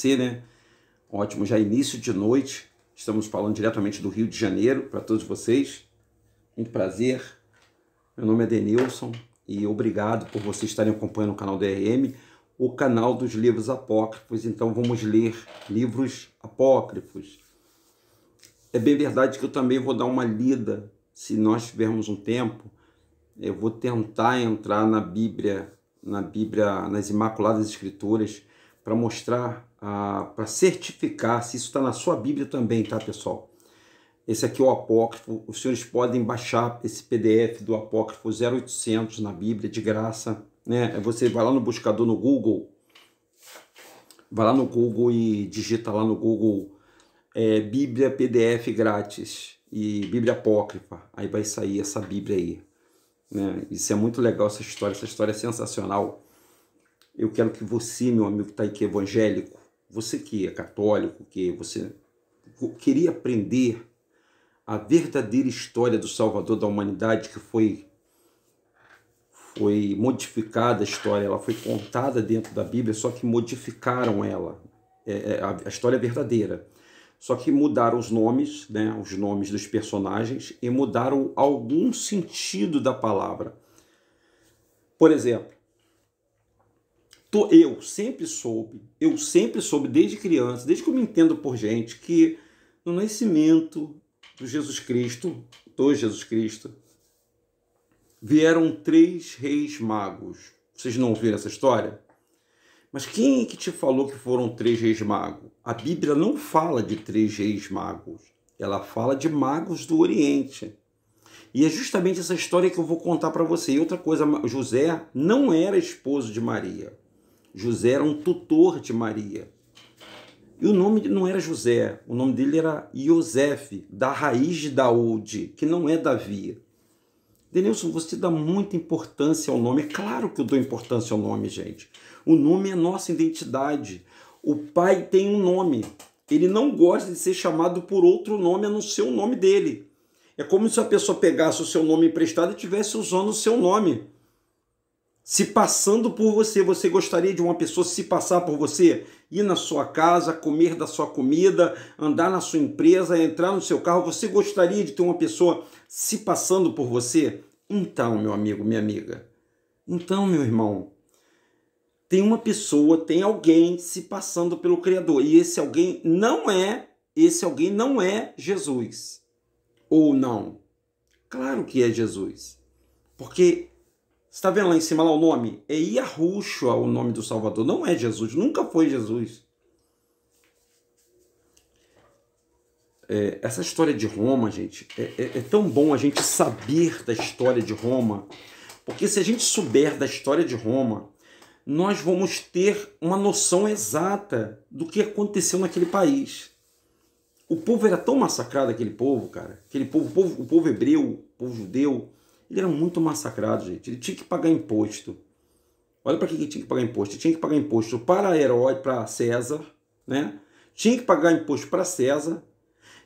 você, né? Ótimo, já início de noite. Estamos falando diretamente do Rio de Janeiro para todos vocês. Muito prazer. Meu nome é Denilson e obrigado por vocês estarem acompanhando o canal DRM, o canal dos livros apócrifos. Então vamos ler livros apócrifos. É bem verdade que eu também vou dar uma lida, se nós tivermos um tempo. Eu vou tentar entrar na Bíblia, nas Imaculadas Escrituras, para mostrar, para certificar se isso está na sua Bíblia também, tá, pessoal? Esse aqui é o apócrifo. Os senhores podem baixar esse PDF do apócrifo 0800 na Bíblia, de graça, né? Você vai lá no buscador no Google, vai lá no Google e digita lá no Google Bíblia PDF grátis e Bíblia apócrifa. Aí vai sair essa Bíblia aí. Né? Isso é muito legal, essa história é sensacional. Eu quero que você, meu amigo que está aí, que é evangélico, você que é católico, que você queria aprender a verdadeira história do Salvador da humanidade, que foi modificada a história, ela foi contada dentro da Bíblia, só que modificaram ela. A história é verdadeira. Só que mudaram os nomes, né, os nomes dos personagens, e mudaram algum sentido da palavra. Por exemplo, eu sempre soube desde criança, desde que eu me entendo por gente, que no nascimento do Jesus Cristo, vieram 3 reis magos. Vocês não ouviram essa história? Mas quem é que te falou que foram 3 reis magos? A Bíblia não fala de 3 reis magos. Ela fala de magos do Oriente. E é justamente essa história que eu vou contar para você. E outra coisa, José não era esposo de Maria. José era um tutor de Maria. E o nome dele não era José. O nome dele era Iosef, da raiz de Daúde, que não é Davi. Denilson, você dá muita importância ao nome. É claro que eu dou importância ao nome, gente. O nome é nossa identidade. O pai tem um nome. Ele não gosta de ser chamado por outro nome a não ser o nome dele. É como se a pessoa pegasse o seu nome emprestado e estivesse usando o seu nome. Se passando por você. Você gostaria de uma pessoa se passar por você? Ir na sua casa, comer da sua comida, andar na sua empresa, entrar no seu carro. Você gostaria de ter uma pessoa se passando por você? Então, meu amigo, minha amiga. Então, meu irmão. Tem uma pessoa, tem alguém se passando pelo Criador. E esse alguém não é Jesus. Ou não? Claro que é Jesus. Porque, você está vendo lá em cima lá o nome? É Yahushua o nome do Salvador. Não é Jesus, nunca foi Jesus. Essa história de Roma, gente, é tão bom a gente saber da história de Roma. Porque se a gente souber da história de Roma, nós vamos ter uma noção exata do que aconteceu naquele país. O povo era tão massacrado, aquele povo, cara. O povo hebreu, o povo judeu, ele era muito massacrado, gente. Ele tinha que pagar imposto. Olha para que ele tinha que pagar imposto. Ele tinha que pagar imposto para Herói, para César, né? Tinha que pagar imposto para César.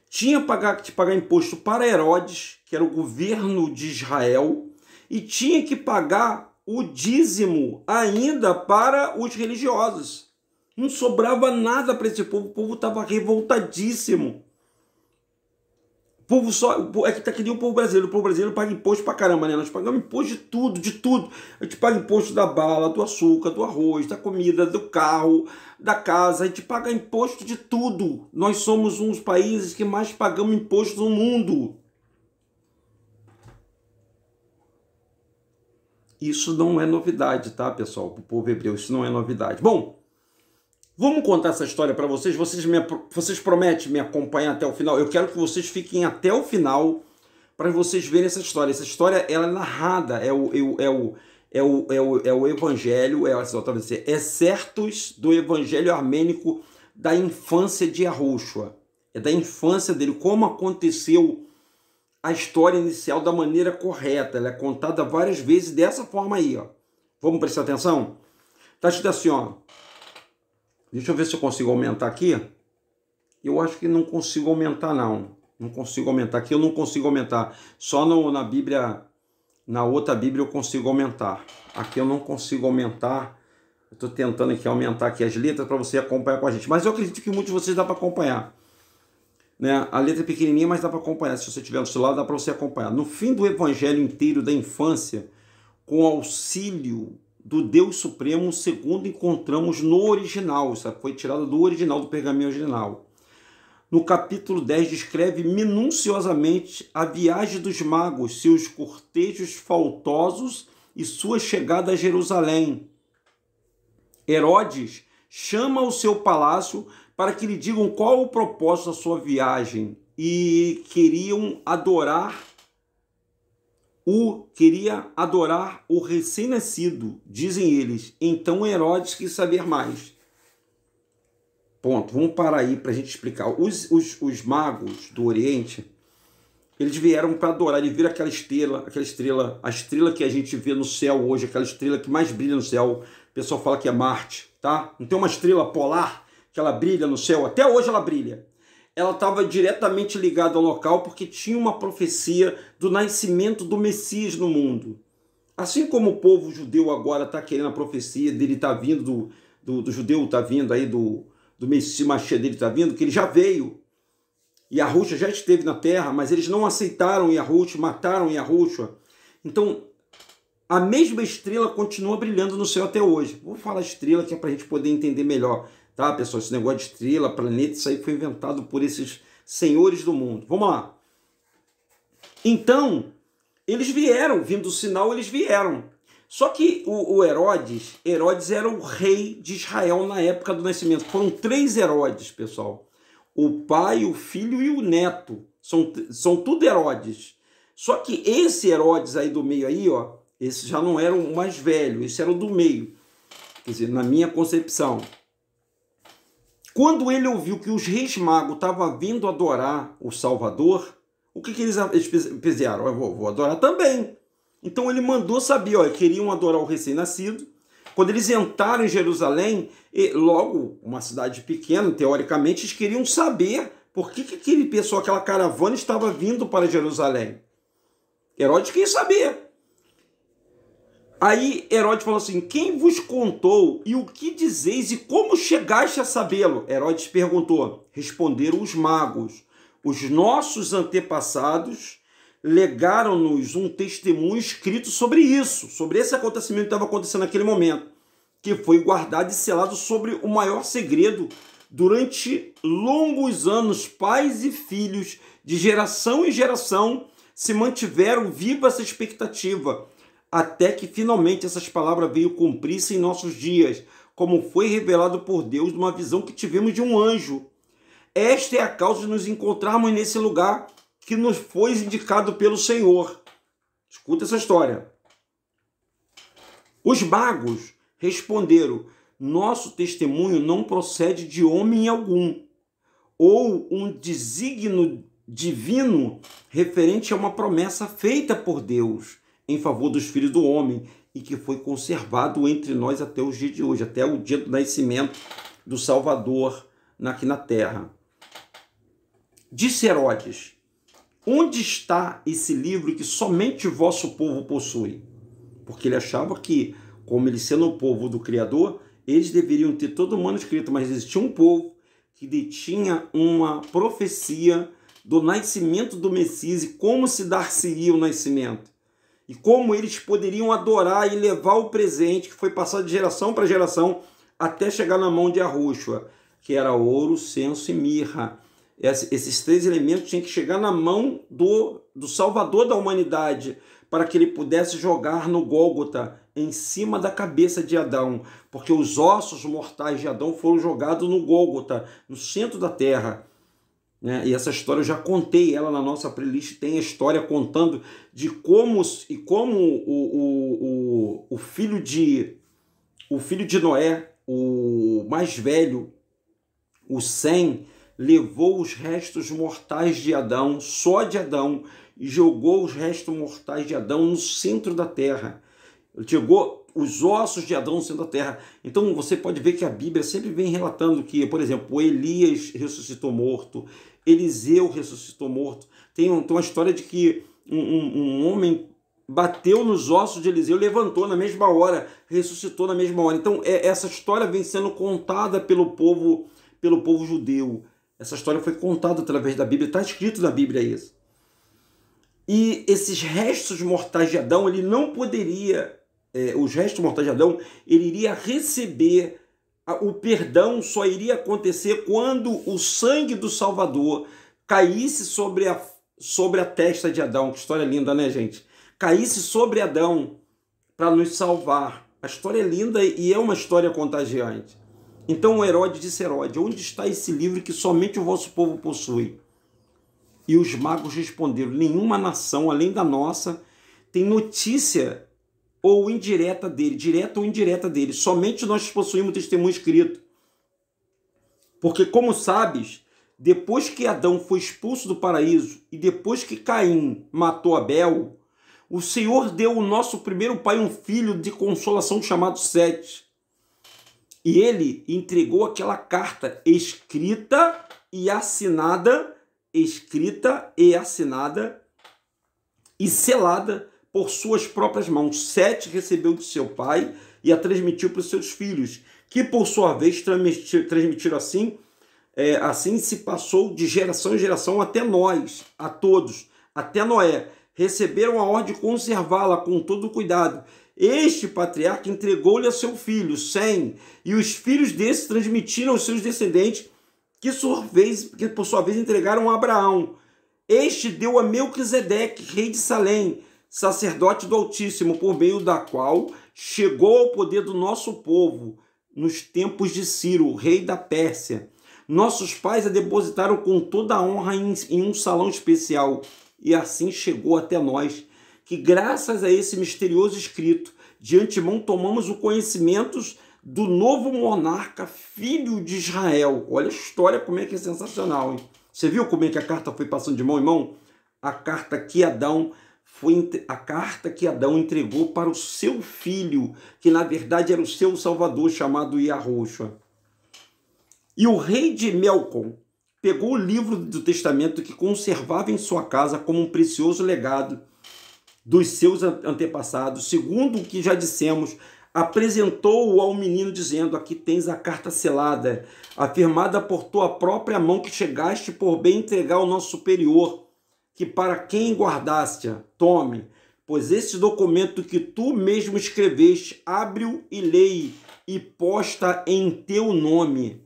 Tinha que pagar imposto para Herodes, que era o governo de Israel. E tinha que pagar o dízimo ainda para os religiosos. Não sobrava nada para esse povo. O povo estava revoltadíssimo. O povo é que tá que nem o povo brasileiro. O povo brasileiro paga imposto pra caramba, né? Nós pagamos imposto de tudo, de tudo. A gente paga imposto da bala, do açúcar, do arroz, da comida, do carro, da casa. A gente paga imposto de tudo. Nós somos um dos países que mais pagamos imposto no mundo. Isso não é novidade, tá, pessoal? Para o povo hebreu, isso não é novidade. Bom, vamos contar essa história para vocês. Vocês prometem me acompanhar até o final? Eu quero que vocês fiquem até o final para vocês verem essa história. Essa história, ela é narrada, é o evangelho, excertos do evangelho armênico da infância de Yahushua. É da infância dele, como aconteceu a história inicial da maneira correta. Ela é contada várias vezes dessa forma aí, ó. Vamos prestar atenção? Tá escrito assim, ó. Deixa eu ver se eu consigo aumentar aqui. Eu acho que não consigo aumentar, não. Não consigo aumentar. Aqui eu não consigo aumentar. Só na Bíblia, na outra Bíblia eu consigo aumentar. Aqui eu não consigo aumentar Eu estou tentando aqui aumentar aqui as letras para você acompanhar com a gente. Mas eu acredito que muitos de vocês dá para acompanhar. Né? A letra é pequenininha, mas dá para acompanhar. Se você tiver no celular, dá para você acompanhar. No fim do evangelho inteiro da infância, com auxílio do Deus Supremo, segundo encontramos no original. Isso foi tirado do original, do pergaminho original. No capítulo 10, descreve minuciosamente a viagem dos magos, seus cortejos faltosos e sua chegada a Jerusalém. Herodes chama o seu palácio para que lhe digam qual o propósito da sua viagem e queria adorar o recém-nascido, dizem eles. Então Herodes quis saber mais. Ponto. Vamos parar aí para a gente explicar. Os magos do Oriente, eles vieram para adorar. Eles viram a estrela que a gente vê no céu hoje, aquela estrela que mais brilha no céu. O pessoal fala que é Marte, tá? Não tem uma estrela polar que ela brilha no céu? Até hoje ela brilha. Ela estava diretamente ligada ao local porque tinha uma profecia do nascimento do Messias no mundo. Assim como o povo judeu agora está querendo a profecia dele, está vindo, do judeu está vindo aí, do Messias dele está vindo, que ele já veio. Yahushua já esteve na terra, mas eles não aceitaram Yahushua, mataram Yahushua. Então, a mesma estrela continua brilhando no céu até hoje. Vou falar estrela que é para a gente poder entender melhor. Tá, pessoal? Esse negócio de estrela, planeta, isso aí foi inventado por esses senhores do mundo. Vamos lá. Então, eles vieram, vindo do sinal, eles vieram. Só que o Herodes era o rei de Israel na época do nascimento. Foram 3 Herodes, pessoal. O pai, o filho e o neto. São tudo Herodes. Só que esse Herodes aí do meio aí, ó, esse já não era o mais velho, esse era o do meio. Quer dizer, na minha concepção. Quando ele ouviu que os reis magos estavam vindo adorar o Salvador, o que eles fizeram? Eu vou adorar também. Então ele mandou saber, ó, queriam adorar o recém-nascido. Quando eles entraram em Jerusalém, logo uma cidade pequena, teoricamente, eles queriam saber por que aquele pessoal, aquela caravana estava vindo para Jerusalém. Herodes queria saber. Aí Herodes falou assim, quem vos contou e o que dizeis e como chegaste a sabê-lo? Herodes perguntou. Responderam os magos. Os nossos antepassados legaram-nos um testemunho escrito sobre isso, sobre esse acontecimento que estava acontecendo naquele momento, que foi guardado e selado sobre o maior segredo. Durante longos anos, pais e filhos, de geração em geração, se mantiveram viva essa expectativa, até que finalmente essas palavras veio cumprir-se em nossos dias, como foi revelado por Deus numa visão que tivemos de um anjo. Esta é a causa de nos encontrarmos nesse lugar que nos foi indicado pelo Senhor. Escuta essa história. Os magos responderam, nosso testemunho não procede de homem algum, ou um desígnio divino referente a uma promessa feita por Deus em favor dos filhos do homem e que foi conservado entre nós até os dias de hoje, até o dia do nascimento do Salvador aqui na terra. Disse Herodes, onde está esse livro que somente o vosso povo possui? Porque ele achava que, como ele sendo o povo do Criador, eles deveriam ter todo o manuscrito, mas existia um povo que detinha uma profecia do nascimento do Messias e como se dar-se-ia o nascimento. E como eles poderiam adorar e levar o presente que foi passado de geração para geração até chegar na mão de Yahushua, que era ouro, censo e mirra. Esses 3 elementos tinham que chegar na mão do Salvador da humanidade para que ele pudesse jogar no Gólgota, em cima da cabeça de Adão, porque os ossos mortais de Adão foram jogados no Gólgota, no centro da terra. E essa história eu já contei ela na nossa playlist, tem a história contando de como o filho de Noé, o mais velho, o Sem, levou os restos mortais de Adão, só de Adão, e jogou os restos mortais de Adão no centro da terra. Ele jogou os ossos de Adão no centro da terra. Então você pode ver que a Bíblia sempre vem relatando que, por exemplo, Elias ressuscitou morto, Eliseu ressuscitou morto. Tem uma história de que um homem bateu nos ossos de Eliseu, levantou na mesma hora, ressuscitou na mesma hora. Então, essa história vem sendo contada pelo povo judeu. Essa história foi contada através da Bíblia, está escrito na Bíblia isso. E esses restos mortais de Adão, ele não poderia, os restos mortais de Adão, ele iria receber, o perdão só iria acontecer quando o sangue do Salvador caísse sobre a testa de Adão. Que história linda, né, gente? Caísse sobre Adão para nos salvar. A história é linda e é uma história contagiante. Então o Herodes disse: Herodes, onde está esse livro que somente o vosso povo possui? E os magos responderam: nenhuma nação, além da nossa, tem notícia ou indireta dele, direta ou indireta dele. Somente nós possuímos testemunho escrito. Porque, como sabes, depois que Adão foi expulso do paraíso e depois que Caim matou Abel, o Senhor deu ao nosso primeiro pai um filho de consolação chamado Sete. E ele entregou aquela carta escrita e assinada e selada por suas próprias mãos. Sete recebeu de seu pai e a transmitiu para os seus filhos, que por sua vez transmitiram assim, assim se passou de geração em geração até nós, a todos, até Noé. Receberam a ordem de conservá-la com todo cuidado. Este patriarca entregou-lhe a seu filho, Sem, e os filhos desse transmitiram aos seus descendentes, que por sua vez entregaram a Abraão. Este deu a Melquisedeque, rei de Salém, sacerdote do Altíssimo, por meio da qual chegou ao poder do nosso povo nos tempos de Ciro, rei da Pérsia. Nossos pais a depositaram com toda a honra em um salão especial, e assim chegou até nós, que graças a esse misterioso escrito, de antemão tomamos o conhecimento do novo monarca, filho de Israel. Olha a história, como é que é sensacional, hein? Você viu como é que a carta foi passando de mão em mão? A carta que Adão entregou para o seu filho, que na verdade era o seu salvador, chamado Yahushua. E o rei de Melcom pegou o livro do testamento que conservava em sua casa como um precioso legado dos seus antepassados, segundo o que já dissemos, apresentou-o ao menino, dizendo: aqui tens a carta selada, afirmada por tua própria mão, que chegaste por bem entregar ao nosso superior, que para quem guardaste-a, tome, pois esse documento que tu mesmo escreveste, abre-o e leia, e posta em teu nome.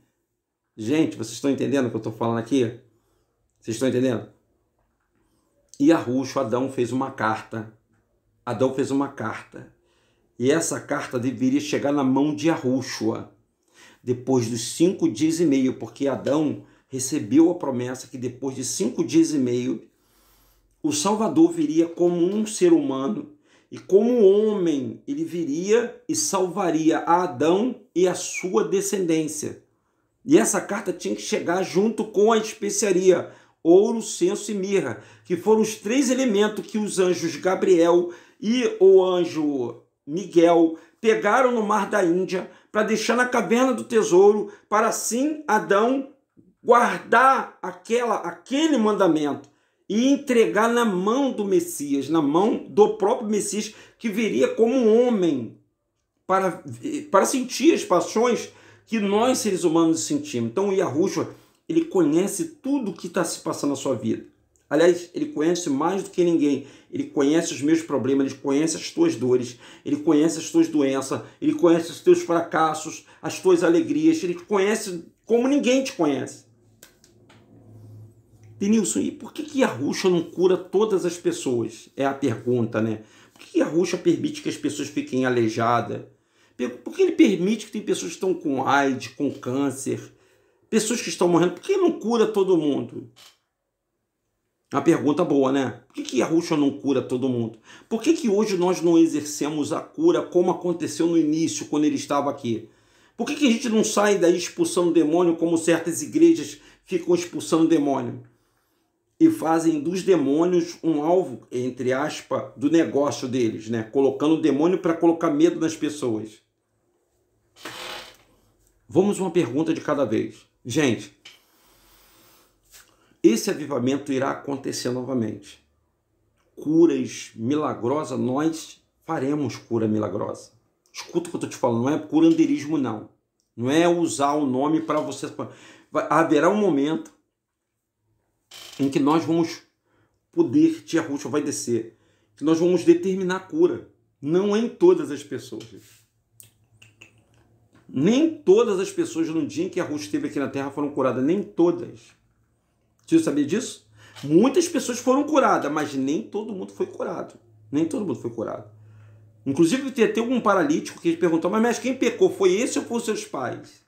Gente, vocês estão entendendo o que eu estou falando aqui? Vocês estão entendendo? E Adão fez uma carta. E essa carta deveria chegar na mão de Yahushua depois dos 5 dias e meio, porque Adão recebeu a promessa que depois de 5 dias e meio o Salvador viria como um ser humano, e como homem ele viria e salvaria a Adão e a sua descendência. E essa carta tinha que chegar junto com a especiaria, ouro, incenso e mirra, que foram os 3 elementos que os anjos Gabriel e o anjo Miguel pegaram no mar da Índia para deixar na caverna do tesouro, para assim Adão guardar aquele mandamento e entregar na mão do Messias, na mão do próprio Messias, que viria como um homem para sentir as paixões que nós seres humanos sentimos. Então o Yahushua, ele conhece tudo o que está se passando na sua vida. Aliás, ele conhece mais do que ninguém. Ele conhece os meus problemas, ele conhece as tuas dores, ele conhece as tuas doenças, ele conhece os teus fracassos, as tuas alegrias, ele te conhece como ninguém te conhece. Denilson, e por que Yahushua não cura todas as pessoas? É a pergunta, né? Por que Yahushua permite que as pessoas fiquem aleijadas? Por que ele permite que tem pessoas que estão com AIDS, com câncer, pessoas que estão morrendo? Por que ele não cura todo mundo? Uma pergunta boa, né? Por que Yahushua não cura todo mundo? Por que hoje nós não exercemos a cura como aconteceu no início, quando ele estava aqui? Por que a gente não sai daí expulsando demônio, como certas igrejas ficam expulsando demônio? E fazem dos demônios um alvo, entre aspas, do negócio deles, né? Colocando o demônio para colocar medo nas pessoas. Vamos uma pergunta de cada vez. Gente, esse avivamento irá acontecer novamente. curas milagrosas, nós faremos cura milagrosa. Escuta o que eu estou te falando, não é curandeirismo, não. Não é usar o nome para você. Haverá um momento em que nós vamos poder, tia Rússia vai descer, que nós vamos determinar a cura. Não em todas as pessoas. Nem todas as pessoas no dia em que a Rússia esteve aqui na Terra foram curadas. Nem todas. Você sabia disso? Muitas pessoas foram curadas, mas nem todo mundo foi curado. Nem todo mundo foi curado. Inclusive, tem até um paralítico que perguntou, mas quem pecou? Foi esse ou foram seus pais?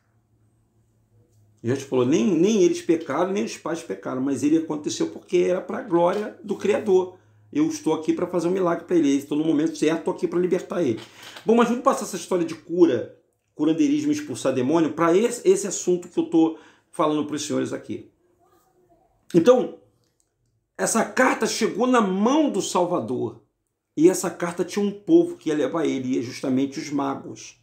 E a gente falou, nem eles pecaram, nem os pais pecaram, mas ele aconteceu porque era para a glória do Criador. Eu estou aqui para fazer um milagre para ele. Estou no momento certo, estou aqui para libertar ele. Bom, mas vamos passar essa história de cura, curandeirismo, expulsar demônio, para esse assunto que eu estou falando para os senhores aqui. Então, essa carta chegou na mão do Salvador. E essa carta tinha um povo que ia levar ele, e é justamente os magos.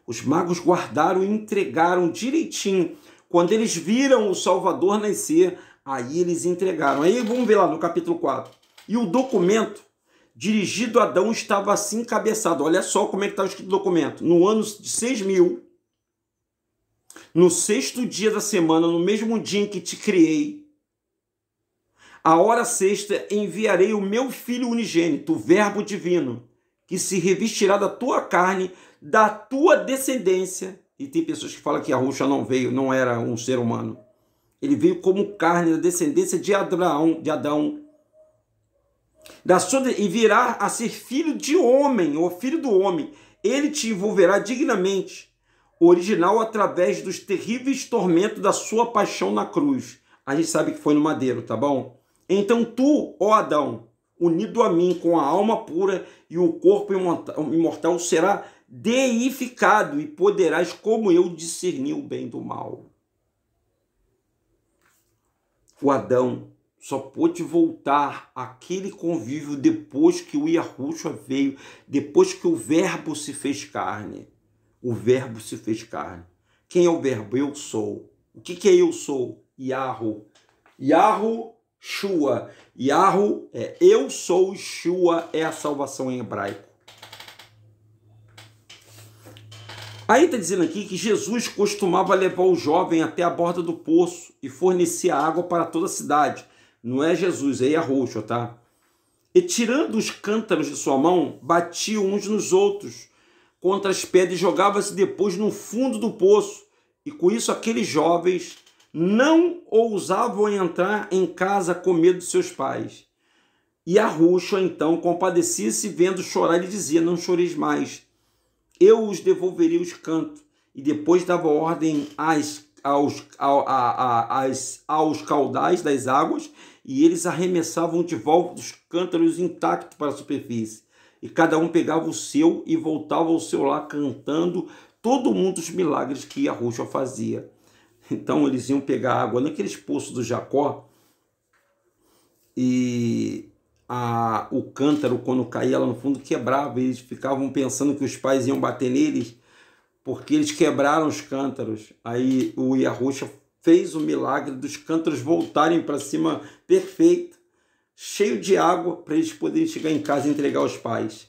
Os magos guardaram e entregaram direitinho. Quando eles viram o Salvador nascer, aí eles entregaram. Aí vamos ver lá no capítulo 4. E o documento dirigido a Adão estava assim encabeçado. Olha só como é que estava escrito o documento. No ano de 6.000, no 6º dia da semana, no mesmo dia em que te criei, a hora 6ª enviarei o meu Filho unigênito, o Verbo divino, que se revestirá da tua carne, da tua descendência. E tem pessoas que falam que a Rússia não veio, não era um ser humano. Ele veio como carne da descendência de Adão. E virá a ser filho de homem, ou filho do homem. Ele te envolverá dignamente, original através dos terríveis tormentos da sua paixão na cruz. A gente sabe que foi no madeiro, tá bom? Então tu, ó Adão, unido a mim com a alma pura e o corpo imortal, será deificado e poderás, como eu, discernir o bem do mal. O Adão só pôde voltar àquele convívio depois que o Yahushua veio, depois que o Verbo se fez carne. O Verbo se fez carne. Quem é o Verbo? Eu sou. O que é eu sou? Yahu. Shua. Yahu é eu sou, Shua é a salvação em hebraico. Aí está dizendo aqui que Jesus costumava levar o jovem até a borda do poço e fornecia água para toda a cidade. Não é Jesus, é Yahushua, tá? E tirando os cântaros de sua mão, batia uns nos outros contra as pedras e jogava-se depois no fundo do poço. E com isso aqueles jovens não ousavam entrar em casa com medo de seus pais. E Yahushua então compadecia-se vendo chorar e dizia, não choreis mais. Eu os devolveria os cantos. E depois dava ordem aos caudais das águas, e eles arremessavam de volta os cântaros intactos para a superfície. E cada um pegava o seu e voltava ao seu lar cantando todo mundo os milagres que Yahushua fazia. Então eles iam pegar água naqueles poços do Jacó, e o cântaro, quando caía lá no fundo, quebrava. Eles ficavam pensando que os pais iam bater neles, porque eles quebraram os cântaros. Aí o Yahushua fez o milagre dos cântaros voltarem para cima perfeito, cheio de água, para eles poderem chegar em casa e entregar aos pais.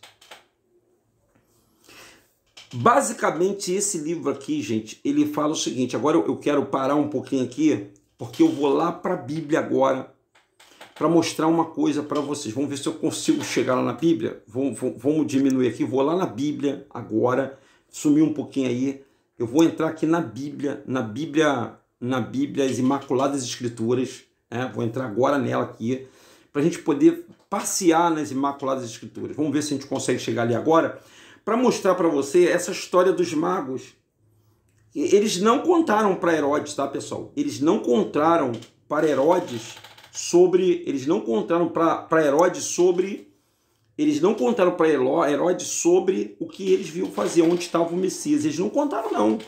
Basicamente, esse livro aqui, gente, ele fala o seguinte. Agora eu quero parar um pouquinho aqui, porque eu vou lá para a Bíblia agora, para mostrar uma coisa para vocês. Vamos ver se eu consigo chegar lá na Bíblia. Vamos diminuir aqui. Vou lá na Bíblia agora, sumir um pouquinho aí. Eu vou entrar aqui na Bíblia, as Imaculadas Escrituras. Vou entrar agora nela aqui, para a gente poder passear nas Imaculadas Escrituras. Vamos ver se a gente consegue chegar ali agora, para mostrar para você essa história dos magos. Eles não contaram para Herodes, tá, pessoal? Eles não contaram para Herodes sobre... Eles não contaram para Herodes sobre... Eles não contaram para Herodes sobre o que eles viam fazer, onde estava o Messias. Eles não contaram, não.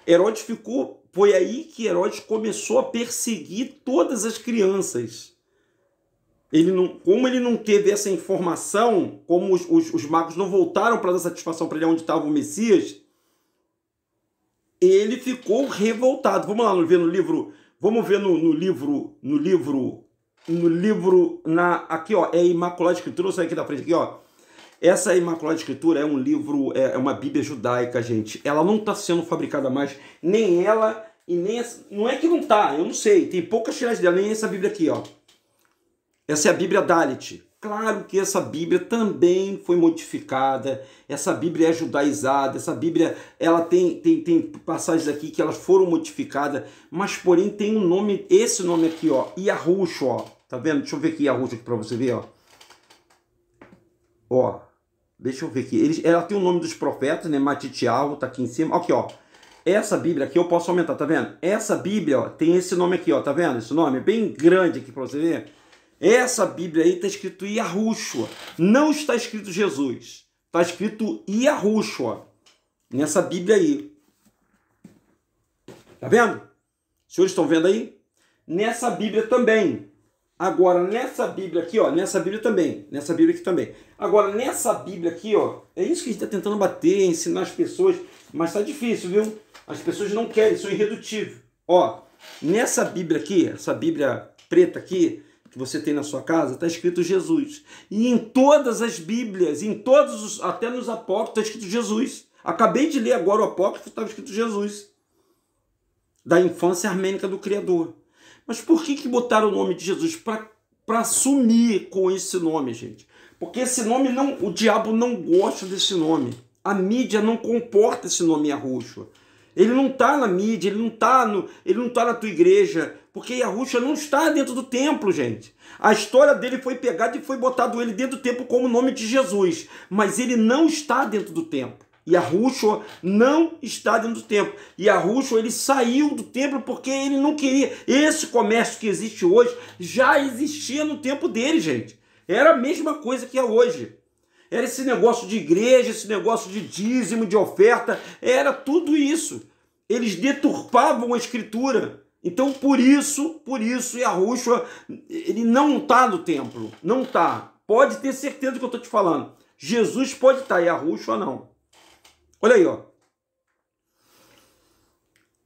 Herodes ficou... Foi aí que Herodes começou a perseguir todas as crianças. Como ele não teve essa informação, como os magos não voltaram para dar satisfação para ele onde estava o Messias, ele ficou revoltado. Vamos lá ver no livro. Vamos ver no livro no livro, aqui, ó, é Imaculada Escritura, eu saio aqui da frente, aqui, ó. Essa Imaculada Escritura é um livro, é uma Bíblia judaica, gente. Ela não está sendo fabricada mais, nem ela e nem essa, não é que não tá, eu não sei, tem poucas tiragens dela, nem essa Bíblia aqui, ó. Essa é a Bíblia Dalit. Claro que essa Bíblia também foi modificada, essa Bíblia é judaizada, essa Bíblia ela tem passagens aqui que elas foram modificadas, mas porém tem um nome, esse nome aqui, ó, Yahushua, ó, tá vendo? Deixa eu ver aqui Yahushua aqui para você ver, ó. Ó, deixa eu ver aqui, ela tem o nome dos profetas, né, Matitiahu, tá aqui em cima, aqui, ó. Essa Bíblia aqui eu posso aumentar, tá vendo? Essa Bíblia, ó, tem esse nome aqui, ó, tá vendo? Esse nome é bem grande aqui para você ver. Essa Bíblia aí está escrito Yahushua, não está escrito Jesus, está escrito Yahushua, nessa Bíblia aí. Tá vendo? Os senhores estão vendo aí? Nessa Bíblia também. Agora, nessa Bíblia aqui, ó, nessa Bíblia também, nessa Bíblia aqui também. Agora, nessa Bíblia aqui, ó, é isso que a gente está tentando bater, ensinar as pessoas, mas tá difícil, viu? As pessoas não querem, são irredutíveis. Ó, nessa Bíblia aqui, essa Bíblia preta aqui, que você tem na sua casa, está escrito Jesus. E em todas as Bíblias, em todos os, até nos apócrifos, está escrito Jesus. Acabei de ler agora o apócrifo, estava escrito Jesus. Da infância armênica do Criador. Mas por que botaram o nome de Jesus? Para sumir com esse nome, gente. Porque esse nome, não, o diabo não gosta desse nome. A mídia não comporta esse nome Yahushua. Ele não está na mídia, ele não está na tua igreja, porque Yahushua não está dentro do templo, gente. A história dele foi pegada e foi botado ele dentro do templo como o nome de Jesus, mas ele não está dentro do templo. Yahushua não está dentro do templo. Yahushua, ele saiu do templo porque ele não queria. Esse comércio que existe hoje já existia no tempo dele, gente. Era a mesma coisa que é hoje. Era esse negócio de igreja, esse negócio de dízimo, de oferta, era tudo isso. Eles deturpavam a escritura. Então, por isso, Yahushua, ele não está no templo. Não está. Pode ter certeza do que eu estou te falando. Jesus pode estar, Yahushua não. Olha aí, ó.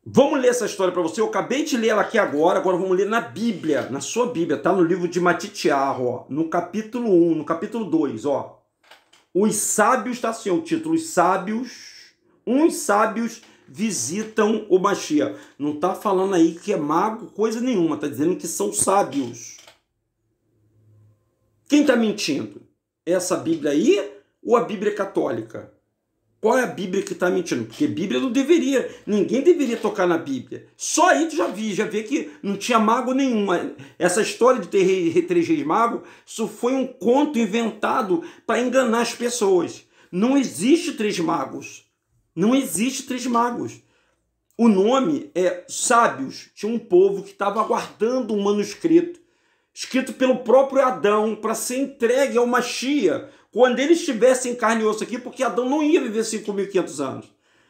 Vamos ler essa história para você. Eu acabei de ler ela aqui agora vamos ler na Bíblia, na sua Bíblia, tá no livro de Matitiahu, ó, no capítulo 1, no capítulo 2, ó. Os sábios, tá assim, o título, uns sábios visitam o Mashiach. Não tá falando aí que é mago, coisa nenhuma, tá dizendo que são sábios. Quem tá mentindo? Essa Bíblia aí ou a Bíblia católica? Qual é a Bíblia que está mentindo? Porque Bíblia não deveria, ninguém deveria tocar na Bíblia. Só aí tu já vê que não tinha mago nenhum. Essa história de ter 3 reis magos, isso foi um conto inventado para enganar as pessoas. Não existe 3 magos. Não existe 3 magos. O nome é sábios. Tinha um povo que estava aguardando um manuscrito, escrito pelo próprio Adão, para ser entregue ao Mashiach, quando ele estivesse em carne e osso aqui, porque Adão não ia viver 5.500 anos.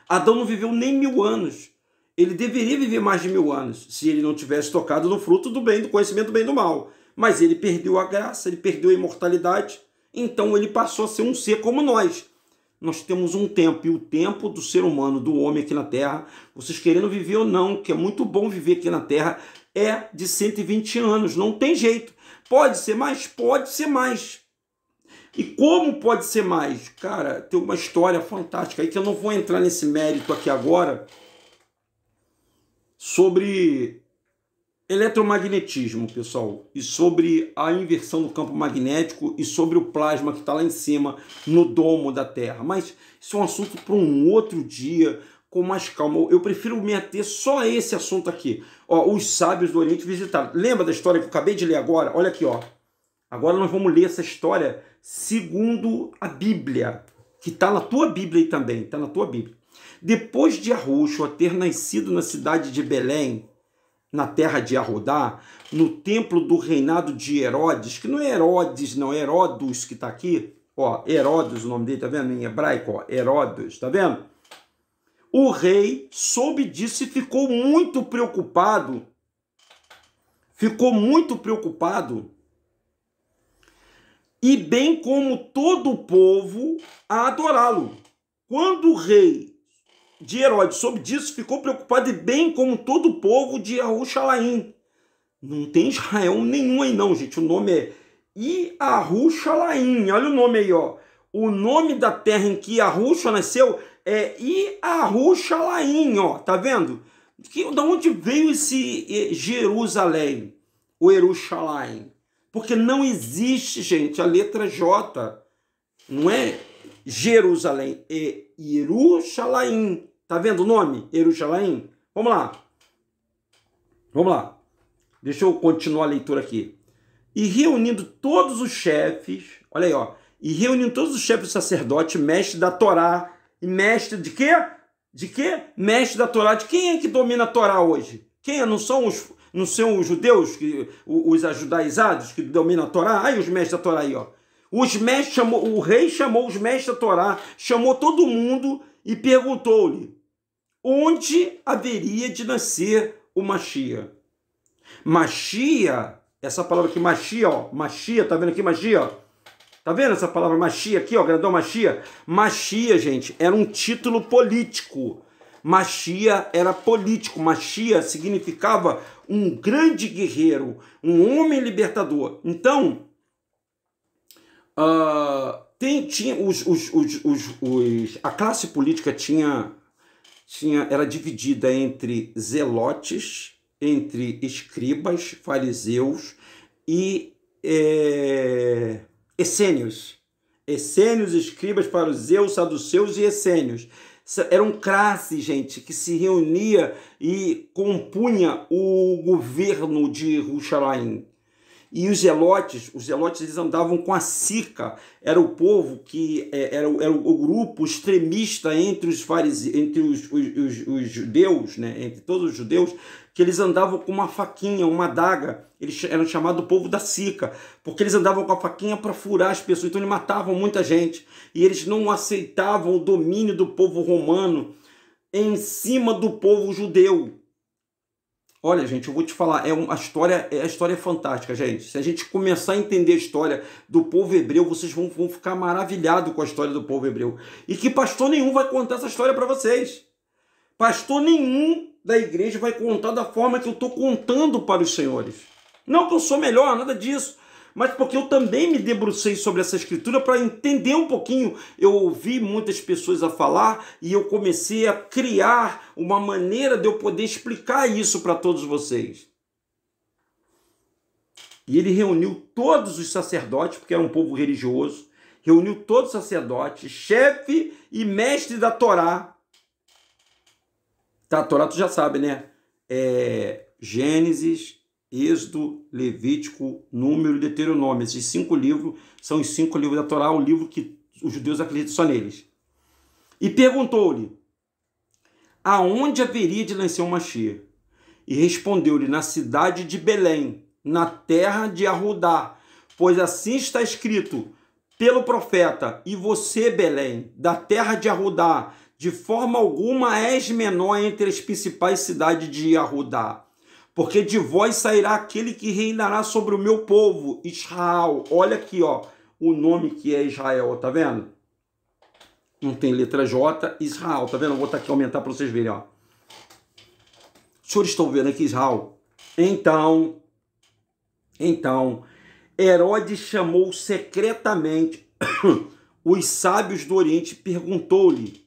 Adão não viveu nem 1000 anos. Ele deveria viver mais de 1000 anos, se ele não tivesse tocado no fruto do bem, do conhecimento do bem e do mal. Mas ele perdeu a graça, ele perdeu a imortalidade, então ele passou a ser um ser como nós. Nós temos um tempo, e o tempo do ser humano, do homem aqui na Terra, vocês querendo viver ou não, que é muito bom viver aqui na Terra, é de 120 anos, não tem jeito. Pode ser mais? Pode ser mais. E como pode ser mais? Cara, tem uma história fantástica aí que eu não vou entrar nesse mérito aqui agora sobre eletromagnetismo, pessoal, e sobre a inversão do campo magnético e sobre o plasma que está lá em cima no domo da Terra. Mas isso é um assunto para um outro dia, com mais calma. Eu prefiro me ater só a esse assunto aqui. Ó, os sábios do Oriente visitaram. Lembra da história que eu acabei de ler agora? Olha aqui, ó. Agora nós vamos ler essa história segundo a Bíblia, que está na tua Bíblia aí também, está na tua Bíblia. Depois de Yahushua ter nascido na cidade de Belém, na terra de Arrodá, no templo do reinado de Herodes, que não é Herodes, não, é Herodos que está aqui, ó, Herodos, o nome dele, tá vendo? Em hebraico, ó, Herodos, tá vendo? O rei soube disso e ficou muito preocupado, e bem como todo o povo a adorá-lo. Quando o rei de Herodes soube disso, ficou preocupado, e bem como todo o povo de Jerusalém, Não tem Israel nenhum aí não, gente. O nome é Yahushalaim. Olha o nome aí, ó. O nome da terra em que Yahusha nasceu é Yahushalaim, ó. Tá vendo? Da onde veio esse Jerusalém? O Jerusalém? Porque não existe, gente, a letra J. Não é Jerusalém, é Jerusalém. Tá vendo o nome? Jerusalém? Vamos lá. Vamos lá. Deixa eu continuar a leitura aqui. E reunindo todos os chefes, olha aí, ó. E reunindo todos os chefes do sacerdote, mestre da Torá, e mestre de quê? De quê? Mestre da Torá. De quem é que domina a Torá hoje? Quem é? Não são os judeus, os judaizados que dominam a Torá? Aí os mestres da Torá aí, ó. O rei chamou os mestres da Torá, chamou todo mundo e perguntou-lhe onde haveria de nascer o Machia. Machia, essa palavra aqui, Machia, ó. Machia, tá vendo aqui, Machia, ó? Tá vendo essa palavra Machia aqui, ó, grandão Machia? Machia, gente, era um título político. Machia era político. Machia significava um grande guerreiro, um homem libertador. Então, a classe política era dividida entre zelotes, entre escribas, fariseus e essênios. Essênios, escribas, fariseus, saduceus e essênios. Eram classes, gente, que se reunia e compunha o governo de Jerusalém. E os zelotes eles andavam com a sica. Era o povo que era o grupo extremista entre os fariseus, entre os judeus, né? Entre todos os judeus, que eles andavam com uma faquinha, uma adaga. Eles eram chamados povo da sica, porque eles andavam com a faquinha para furar as pessoas. Então eles matavam muita gente. E eles não aceitavam o domínio do povo romano em cima do povo judeu. Olha, gente, eu vou te falar, a história é fantástica, gente. Se a gente começar a entender a história do povo hebreu, vocês vão ficar maravilhados com a história do povo hebreu. E que pastor nenhum vai contar essa história para vocês. Pastor nenhum da igreja vai contar da forma que eu estou contando para os senhores. Não que eu sou melhor, nada disso. Mas porque eu também me debrucei sobre essa escritura para entender um pouquinho. Eu ouvi muitas pessoas a falar e eu comecei a criar uma maneira de eu poder explicar isso para todos vocês. E ele reuniu todos os sacerdotes, porque era um povo religioso, reuniu todos os sacerdotes, chefe e mestre da Torá. Tá, a Torá tu já sabe, né? Gênesis, Êxodo, Levítico, Número e Deuteronômio. Esses 5 livros são os 5 livros da Torá, o livro que os judeus acreditam só neles. E perguntou-lhe, aonde haveria de nascer o Machia? E respondeu-lhe, na cidade de Belém, na terra de Arrudá, pois assim está escrito pelo profeta, e você, Belém, da terra de Arrudá, de forma alguma és menor entre as principais cidades de Arrudá. Porque de vós sairá aquele que reinará sobre o meu povo, Israel. Olha aqui, ó, o nome que é Israel, tá vendo? Não tem letra J, Israel, tá vendo? Vou botar aqui, aumentar para vocês verem, ó. Os senhores estão vendo aqui Israel? Então, Herodes chamou secretamente os sábios do Oriente e perguntou-lhe.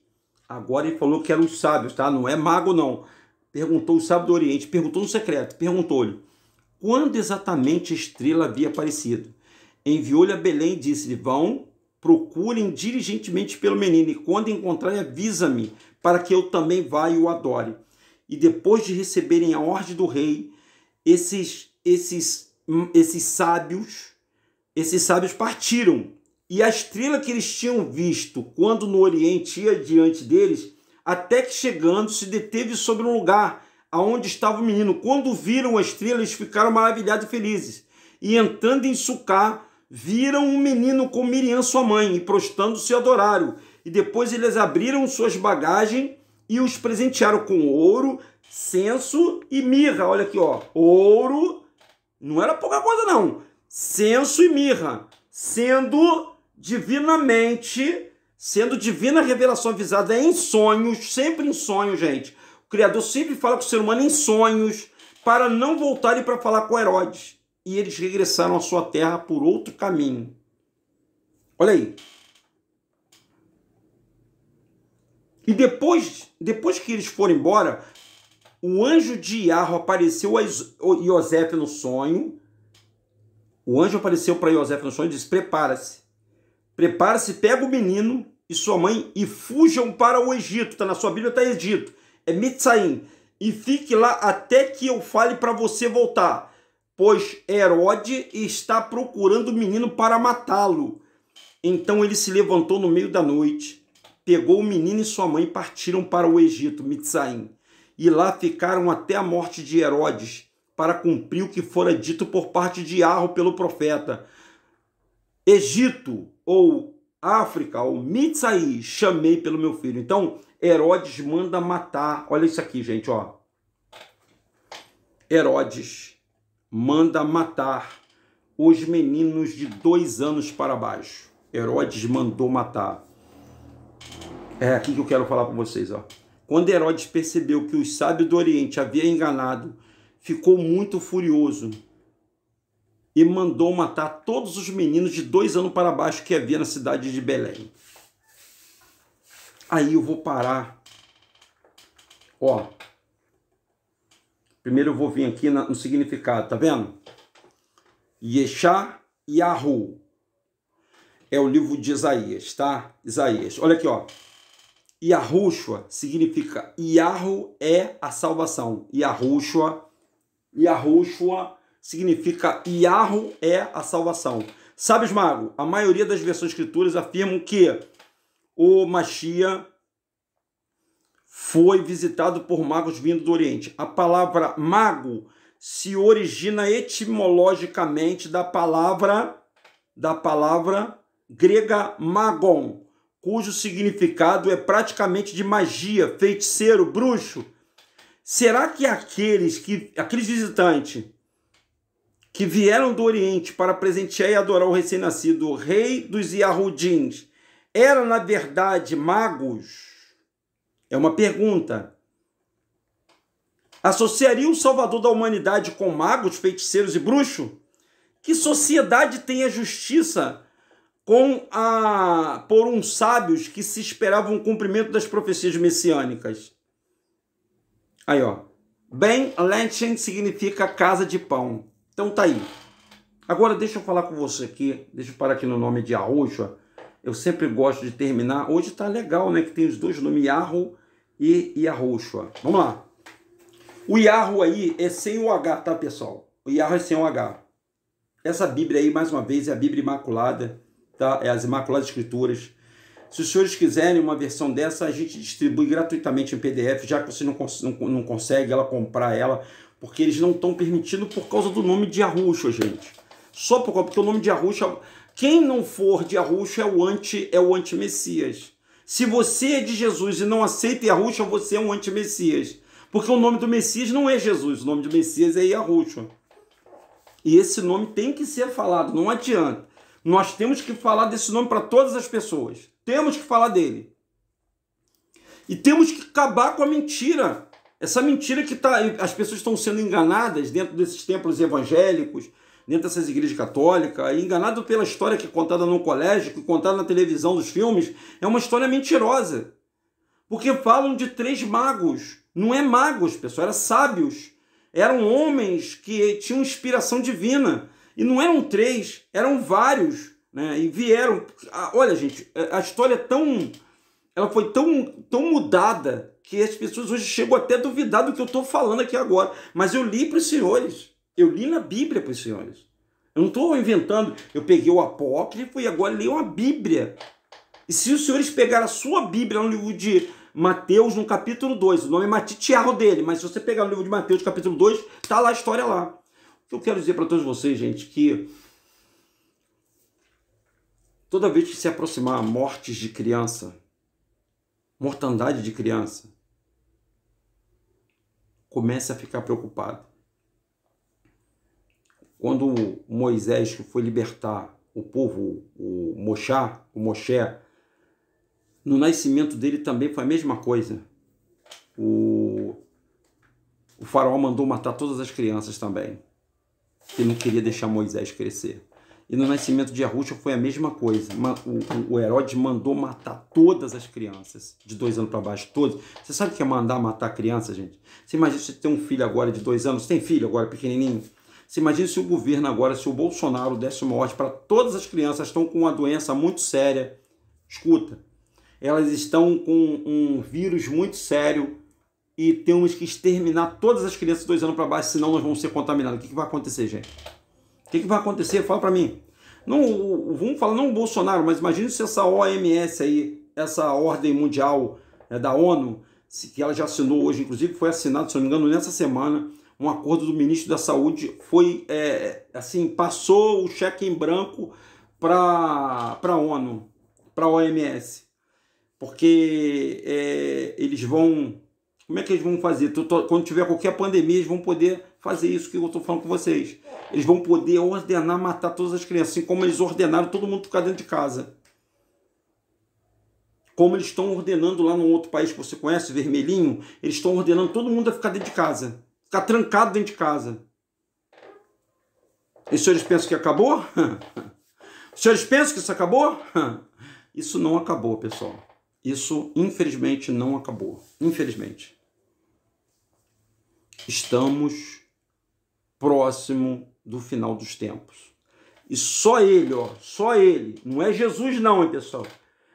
Agora ele falou que eram os sábios, tá? Não é mago, não. Perguntou o sábio do Oriente, perguntou no secreto, perguntou-lhe quando exatamente a estrela havia aparecido. Enviou-lhe a Belém e disse-lhe, vão, procurem diligentemente pelo menino, e quando encontrarem, avisa-me, para que eu também vá e o adore. E depois de receberem a ordem do rei, esses sábios partiram. E a estrela que eles tinham visto quando no Oriente ia diante deles, até que chegando se deteve sobre um lugar aonde estava o menino. Quando viram a estrela, eles ficaram maravilhados e felizes. E entrando em Sucá, viram um menino com Miriam, sua mãe, e prostrando-se adoraram. E depois eles abriram suas bagagens e os presentearam com ouro, censo e mirra. Olha aqui, ó. Ouro, não era pouca coisa não. Censo e mirra, sendo divina revelação avisada em sonhos, sempre em sonhos, gente. O Criador sempre fala com o ser humano em sonhos, para não voltarem para falar com Herodes. E eles regressaram à sua terra por outro caminho. Olha aí. E depois que eles foram embora, o anjo de Iarro apareceu a Yosefe no sonho. O anjo apareceu para Yosefe no sonho e disse: prepara-se. Prepara-se, pega o menino e sua mãe e fujam para o Egito. Está na sua Bíblia, está Egito. É Mitzraim. E fique lá até que eu fale para você voltar. Pois Herodes está procurando o menino para matá-lo. Então ele se levantou no meio da noite, pegou o menino e sua mãe e partiram para o Egito, Mitzraim. E lá ficaram até a morte de Herodes, para cumprir o que fora dito por parte de Iarro pelo profeta. Egito, ou África, ou Mitzraim, chamei pelo meu filho. Então, Herodes manda matar. Olha isso aqui, gente, ó. Herodes manda matar os meninos de 2 anos para baixo. Herodes mandou matar. É aqui que eu quero falar com vocês, ó. Quando Herodes percebeu que os sábios do Oriente haviam enganado, ficou muito furioso e mandou matar todos os meninos de 2 anos para baixo que havia na cidade de Belém. Aí eu vou parar. Ó. Primeiro eu vou vir aqui no significado, tá vendo? Yeshá Yahu. É o livro de Isaías, tá? Isaías. Olha aqui, ó. Yahushua significa Yahu é a salvação. Yahushua significa Yahu é a salvação. Sabes, mago? A maioria das versões escrituras afirmam que o Mashiach foi visitado por magos vindo do Oriente. A palavra mago se origina etimologicamente da palavra grega magon, cujo significado é praticamente de magia, feiticeiro, bruxo. Será que aqueles visitantes que vieram do Oriente para presentear e adorar o recém-nascido, o rei dos Yahudins, eram na verdade magos? É uma pergunta. Associaria o Salvador da humanidade com magos, feiticeiros e bruxos? Que sociedade tem a justiça por uns sábios que se esperavam o cumprimento das profecias messiânicas? Aí, ó. Ben Lenchen significa casa de pão. Então tá aí. Agora deixa eu falar com você aqui. Deixa eu parar aqui no nome de Yahushua. Eu sempre gosto de terminar. Hoje tá legal, né? Que tem os dois nomes, Yahu e Yahushua. Vamos lá. O Yahu aí é sem o H, tá, pessoal? O Yahu é sem o H. Essa Bíblia aí, mais uma vez, é a Bíblia Imaculada, tá? É as Imaculadas Escrituras. Se os senhores quiserem uma versão dessa, a gente distribui gratuitamente em PDF, já que você não consegue comprar ela, porque eles não estão permitindo por causa do nome de Yahushua, gente. Só porque o nome de Yahushua, quem não for de Yahushua é o anti-Messias. Se você é de Jesus e não aceita Yahushua, você é um anti-Messias. Porque o nome do Messias não é Jesus, o nome do Messias é Yahushua. E esse nome tem que ser falado, não adianta. Nós temos que falar desse nome para todas as pessoas. Temos que falar dele. E temos que acabar com a mentira. Essa mentira que as pessoas estão sendo enganadas dentro desses templos evangélicos, dentro dessas igrejas católicas, enganado pela história que é contada no colégio, que é contada na televisão, dos filmes. É uma história mentirosa. Porque falam de 3 magos. Não é magos, pessoal, eram sábios. Eram homens que tinham inspiração divina. E não eram 3, eram vários, né? E vieram... Olha, gente, a história ela foi tão mudada que as pessoas hoje chegam até a duvidar do que eu estou falando aqui agora. Mas eu li para os senhores. Eu li na Bíblia para os senhores. Eu não estou inventando. Eu peguei o apócrifo e agora leio a Bíblia. E se os senhores pegarem a sua Bíblia no livro de Mateus, no capítulo 2, o nome é Matitiarro dele, mas se você pegar no livro de Mateus, capítulo 2, está lá a história lá. O que eu quero dizer para todos vocês, gente, que toda vez que se aproximar mortes de criança, mortandade de criança, comece a ficar preocupado. Quando Moisés, que foi libertar o povo, o Moshe, no nascimento dele também foi a mesma coisa. O faraó mandou matar todas as crianças também. Ele não queria deixar Moisés crescer. E no nascimento de Yahushua foi a mesma coisa. O Herodes mandou matar todas as crianças, de 2 anos para baixo, todas. Você sabe o que é mandar matar criança, gente? Você imagina se você tem um filho agora de 2 anos, você tem filho agora pequenininho? Você imagina se o governo agora, se o Bolsonaro desse uma ordem para todas as crianças que estão com uma doença muito séria. Escuta, elas estão com um vírus muito sério e temos que exterminar todas as crianças de 2 anos para baixo, senão nós vamos ser contaminados. O que vai acontecer, gente? O que vai acontecer? Fala para mim. Não, vamos falar não o Bolsonaro, mas imagine se essa OMS aí, essa ordem mundial da ONU, que ela já assinou hoje, inclusive foi assinado, se não me engano, nessa semana, um acordo do ministro da Saúde, foi assim, passou o cheque em branco para a ONU, para a OMS, porque eles vão... Como é que eles vão fazer? Quando tiver qualquer pandemia, eles vão poder fazer isso que eu estou falando com vocês. Eles vão poder ordenar matar todas as crianças, assim como eles ordenaram todo mundo ficar dentro de casa. Como eles estão ordenando lá num outro país que você conhece, Vermelhinho, eles estão ordenando todo mundo a ficar dentro de casa. Ficar trancado dentro de casa. E os senhores pensam que acabou? Os senhores pensam que isso acabou? Isso não acabou, pessoal. Isso, infelizmente, não acabou. Infelizmente. Estamos próximo do final dos tempos. E só ele, só ele. Não é Jesus não, hein, pessoal?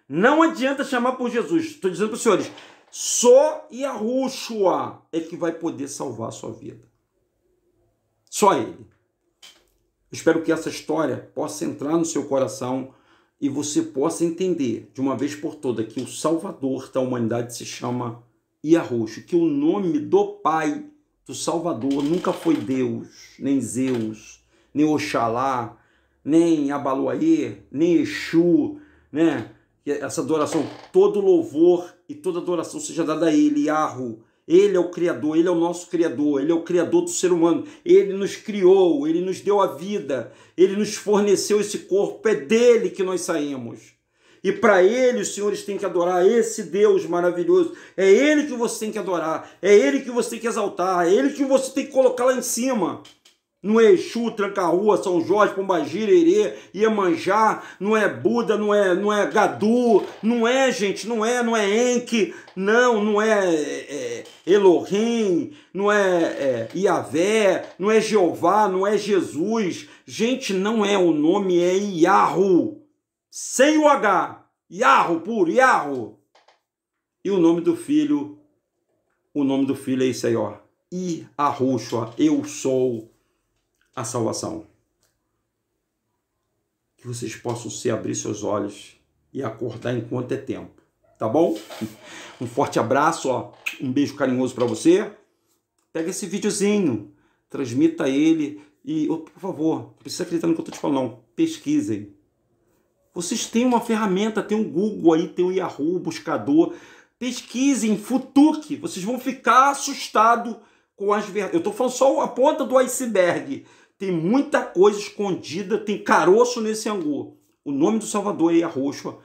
Não adianta chamar por Jesus. Estou dizendo para os senhores, só Yahushua é que vai poder salvar a sua vida. Só ele. Eu espero que essa história possa entrar no seu coração e você possa entender, de uma vez por todas, que o Salvador da humanidade se chama Yahushua, que o nome do Pai do Salvador nunca foi Deus, nem Zeus, nem Oxalá, nem Abaluaê, nem Exu, né? Essa adoração, todo louvor e toda adoração seja dada a Ele, Yahu. Ele é o Criador, Ele é o nosso Criador, Ele é o Criador do ser humano. Ele nos criou, Ele nos deu a vida, Ele nos forneceu esse corpo, é dele que nós saímos. E para Ele os senhores têm que adorar esse Deus maravilhoso. É Ele que você tem que adorar, é Ele que você tem que exaltar, é Ele que você tem que colocar lá em cima. Não é Exu, Tranca-Rua, São Jorge, Pombagira, Herê, Iemanjá, não é Buda, não é Gadu, não é, gente, não é Enki, não é Elohim, não é Iavé, não é Jeová, não é Jesus. Gente, não é, o nome é Yahu, sem o H, Yahu puro, Yahu. E o nome do filho é esse aí, ó, Yahushua, eu sou a salvação. Que vocês possam se abrir seus olhos e acordar enquanto é tempo, tá bom? Um forte abraço, ó, um beijo carinhoso para você. Pega esse videozinho, transmita ele e, por favor, não precisa acreditar no que eu tô te falando, não. Pesquisem. Vocês têm uma ferramenta, tem um Google aí, tem o Yahoo, buscador. Pesquisem, futuque, vocês vão ficar assustados com as verdades. Eu tô falando só a ponta do iceberg. Tem muita coisa escondida, tem caroço nesse angu. O nome do Salvador é Yahushua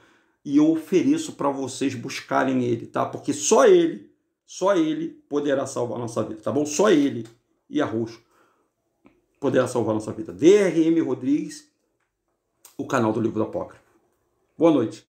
e eu ofereço para vocês buscarem ele, tá? Porque só ele poderá salvar a nossa vida, tá bom? Só ele, Yahushua, poderá salvar a nossa vida. DRM Rodrigues, o canal do Livro do Apócrifo. Boa noite.